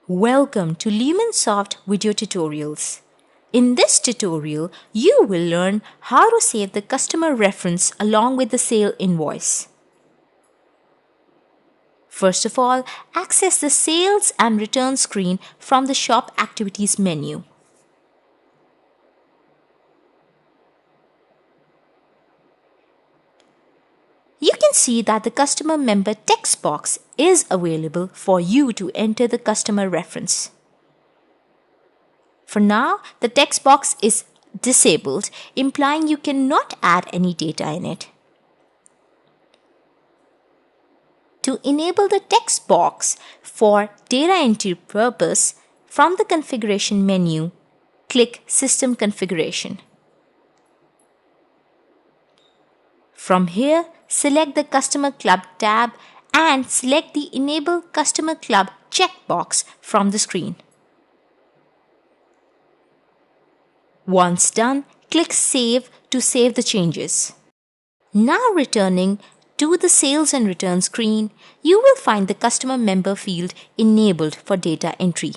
Welcome to LemonSoft Video Tutorials. In this tutorial, you will learn how to save the customer reference along with the sale invoice. First of all, access the Sales and Return screen from the Shop Activities menu. You can see that the customer member text box is available for you to enter the customer reference. For now, the text box is disabled, implying you cannot add any data in it. To enable the text box for data entry purpose, from the Configuration menu, click System Configuration. From here, select the Customer Club tab and select the Enable Customer Club checkbox from the screen. Once done, click Save to save the changes. Now returning to the Sales and Return screen, you will find the Customer Member field enabled for data entry.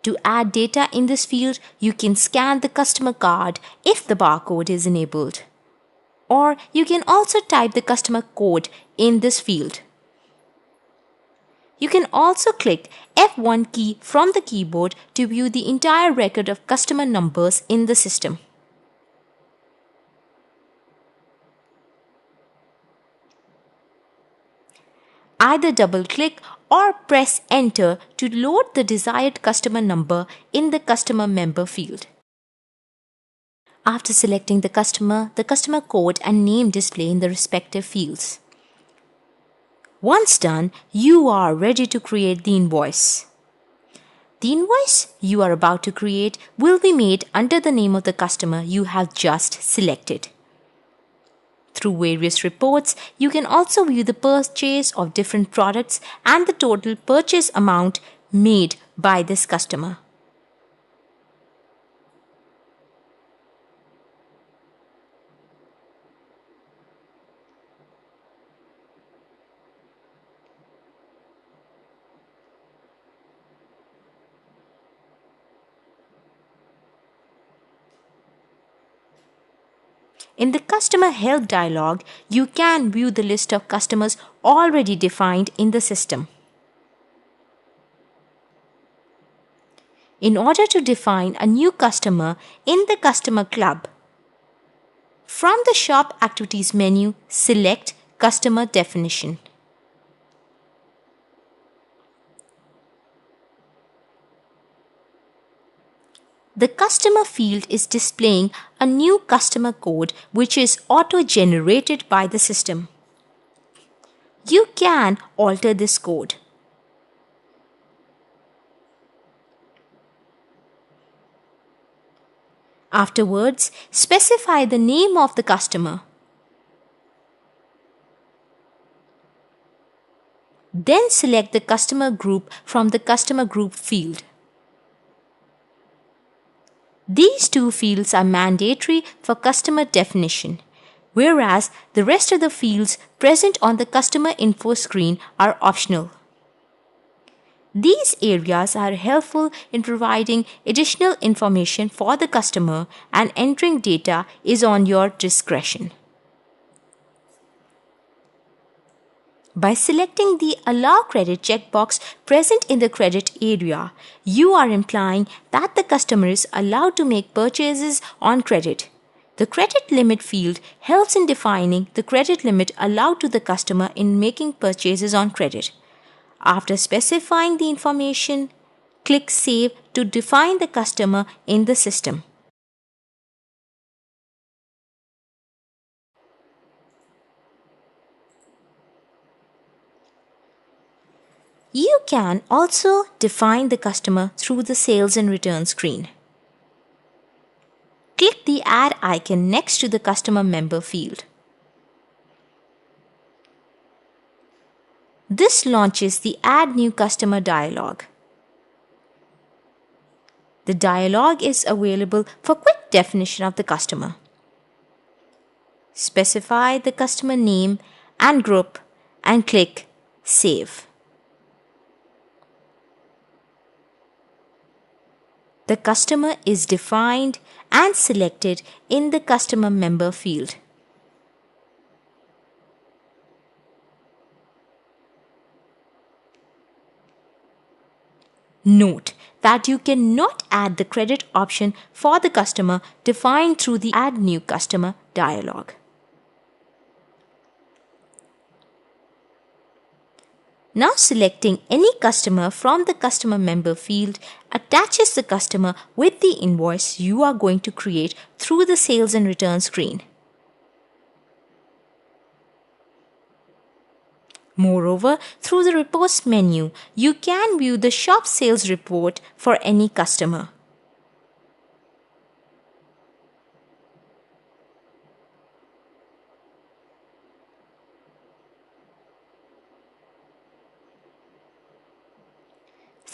To add data in this field, you can scan the customer card if the barcode is enabled. Or you can also type the customer code in this field. You can also click F1 key from the keyboard to view the entire record of customer numbers in the system. Either double-click or press Enter to load the desired customer number in the Customer Member field. After selecting the customer code and name display in the respective fields. Once done, you are ready to create the invoice. The invoice you are about to create will be made under the name of the customer you have just selected. Through various reports, you can also view the purchase of different products and the total purchase amount made by this customer. In the Customer Help dialog, you can view the list of customers already defined in the system. In order to define a new customer in the Customer Club, from the Shop Activities menu, select Customer Definition. The customer field is displaying a new customer code which is auto-generated by the system. You can alter this code. Afterwards, specify the name of the customer. Then select the customer group from the Customer Group field. These two fields are mandatory for customer definition, whereas the rest of the fields present on the customer info screen are optional. These areas are helpful in providing additional information for the customer, and entering data is on your discretion. By selecting the Allow Credit checkbox present in the credit area, you are implying that the customer is allowed to make purchases on credit. The credit limit field helps in defining the credit limit allowed to the customer in making purchases on credit. After specifying the information, click Save to define the customer in the system. You can also define the customer through the Sales and Return screen. Click the Add icon next to the Customer Member field. This launches the Add New Customer dialog. The dialog is available for quick definition of the customer. Specify the customer name and group and click Save. The customer is defined and selected in the customer member field. Note that you cannot add the credit option for the customer defined through the Add New Customer dialog. Now selecting any customer from the customer member field attaches the customer with the invoice you are going to create through the sales and return screen. Moreover, through the reports menu, you can view the shop sales report for any customer.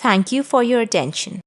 Thank you for your attention.